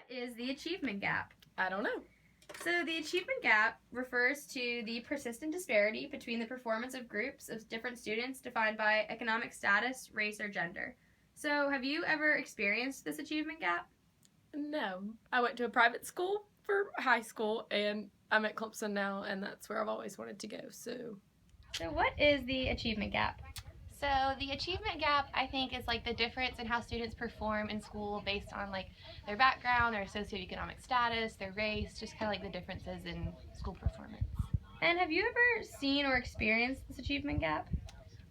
Is the achievement gap? I don't know. So the achievement gap refers to the persistent disparity between the performance of groups of different students defined by economic status, race, or gender. So have you ever experienced this achievement gap? No. I went to a private school for high school, and I'm at Clemson now, and that's where I've always wanted to go. So what is the achievement gap? So the achievement gap, I think, is like the difference in how students perform in school based on like their background, their socioeconomic status, their race, just kind of like the differences in school performance. And have you ever seen or experienced this achievement gap?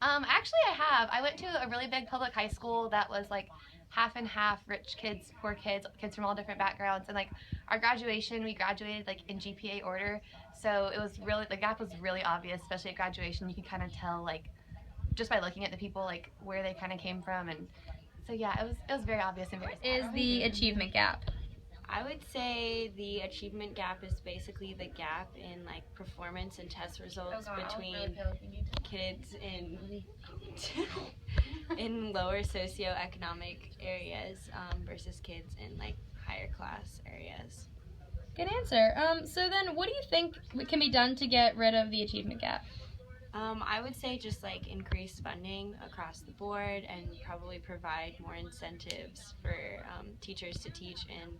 Actually, I have. I went to a really big public high school that was like half and half rich kids, poor kids, kids from all different backgrounds. And like our graduation, we graduated like in GPA order. So it was really, the gap was really obvious, especially at graduation. You can kind of tell like just by looking at the people, like where they kind of came from. And so yeah, it was very obvious and very Is the achievement gap? I would say the achievement gap is basically the gap in like performance and test results between kids in lower socioeconomic areas versus kids in like higher class areas. Good answer. So then what do you think can be done to get rid of the achievement gap? I would say just like increase funding across the board and probably provide more incentives for teachers to teach in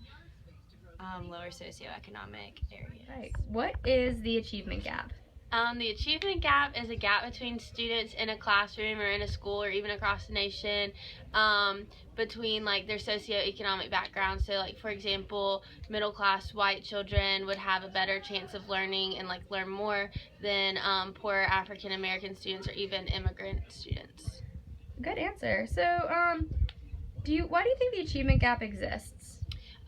lower socioeconomic areas. Right. What is the achievement gap? The achievement gap is a gap between students in a classroom or in a school or even across the nation between like their socioeconomic background. So like for example, middle class white children would have a better chance of learning and like learn more than poor African American students or even immigrant students. Good answer. So why do you think the achievement gap exists?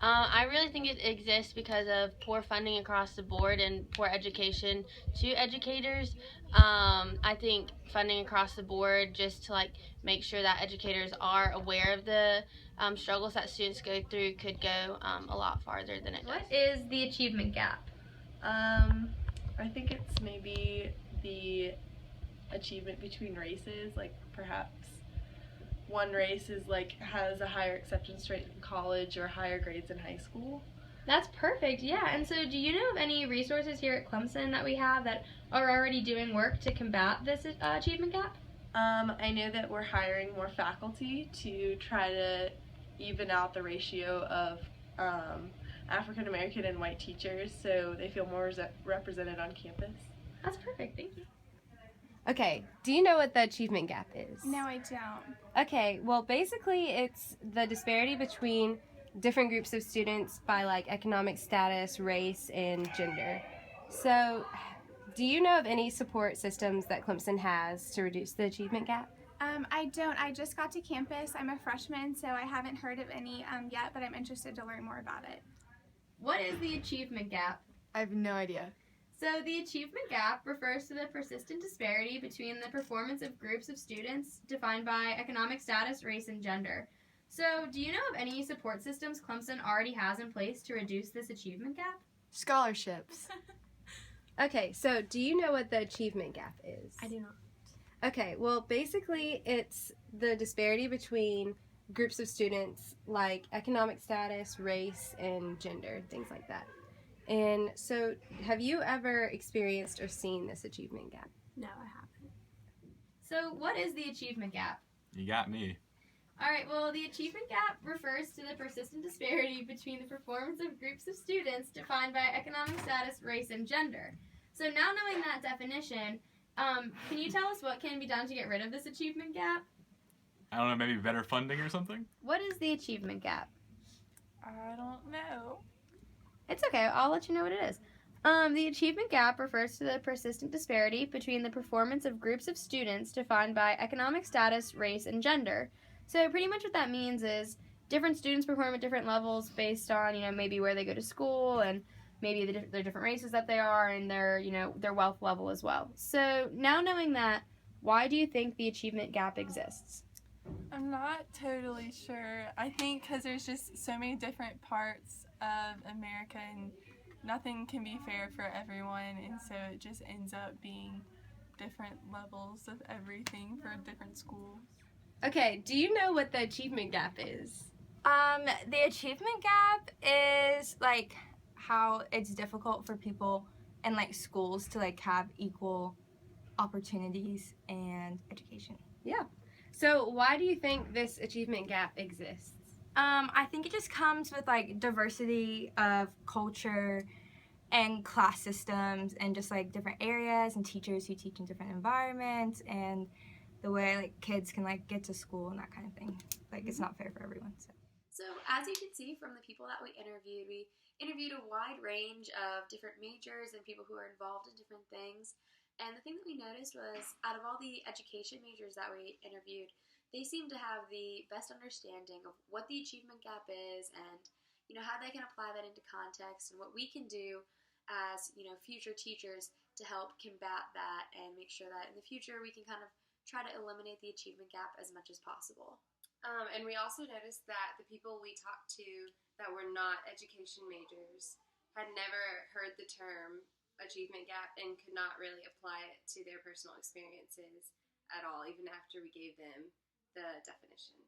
I really think it exists because of poor funding across the board and poor education to educators. I think funding across the board just to like make sure that educators are aware of the struggles that students go through could go a lot farther than it does. What is the achievement gap? I think it's maybe the achievement between races, like perhaps one race is like has a higher acceptance rate in college or higher grades in high school. That's perfect, yeah. And so do you know of any resources here at Clemson that we have that are already doing work to combat this achievement gap? I know that we're hiring more faculty to try to even out the ratio of African American and white teachers so they feel more represented on campus. That's perfect, thank you. Okay, do you know what the achievement gap is? No, I don't. Okay, well basically it's the disparity between different groups of students by like economic status, race, and gender. So, do you know of any support systems that Clemson has to reduce the achievement gap? I don't. I just got to campus. I'm a freshman, so I haven't heard of any yet, but I'm interested to learn more about it. What is the achievement gap? I have no idea. So the achievement gap refers to the persistent disparity between the performance of groups of students defined by economic status, race, and gender. So do you know of any support systems Clemson already has in place to reduce this achievement gap? Scholarships. Okay, so do you know what the achievement gap is? I do not. Okay, well basically it's the disparity between groups of students like economic status, race, and gender, things like that. And so, have you ever experienced or seen this achievement gap? No, I haven't. So what is the achievement gap? You got me. Alright, well the achievement gap refers to the persistent disparity between the performance of groups of students defined by economic status, race, and gender. So now knowing that definition, can you tell us what can be done to get rid of this achievement gap? I don't know, maybe better funding or something? What is the achievement gap? I don't know. It's okay, I'll let you know what it is. The achievement gap refers to the persistent disparity between the performance of groups of students defined by economic status, race, and gender. So pretty much what that means is different students perform at different levels based on, maybe where they go to school and maybe the different races that they are and their wealth level as well. So now knowing that, why do you think the achievement gap exists? I'm not totally sure. I think because there's just so many different parts of America and nothing can be fair for everyone, and so it just ends up being different levels of everything for different schools. Okay, do you know what the achievement gap is? The achievement gap is like how it's difficult for people in like schools to like have equal opportunities and education. Yeah. So why do you think this achievement gap exists? I think it just comes with like diversity of culture and class systems and just like different areas and teachers who teach in different environments and the way like kids can like get to school and that kind of thing. Like it's not fair for everyone. So as you can see from the people that we interviewed a wide range of different majors and people who are involved in different things. And the thing that we noticed was out of all the education majors that we interviewed, they seem to have the best understanding of what the achievement gap is and how they can apply that into context and what we can do as future teachers to help combat that and make sure that in the future we can kind of try to eliminate the achievement gap as much as possible. And we also noticed that the people we talked to that were not education majors had never heard the term achievement gap and could not really apply it to their personal experiences at all, even after we gave them the definition.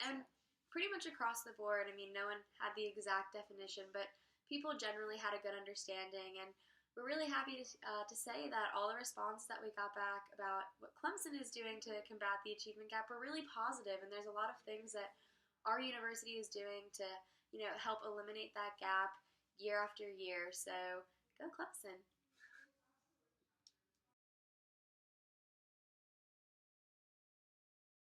And pretty much across the board, I mean, no one had the exact definition, but people generally had a good understanding, and we're really happy to say that all the responses that we got back about what Clemson is doing to combat the achievement gap were really positive, and there's a lot of things that our university is doing to help eliminate that gap year after year. So go Clemson.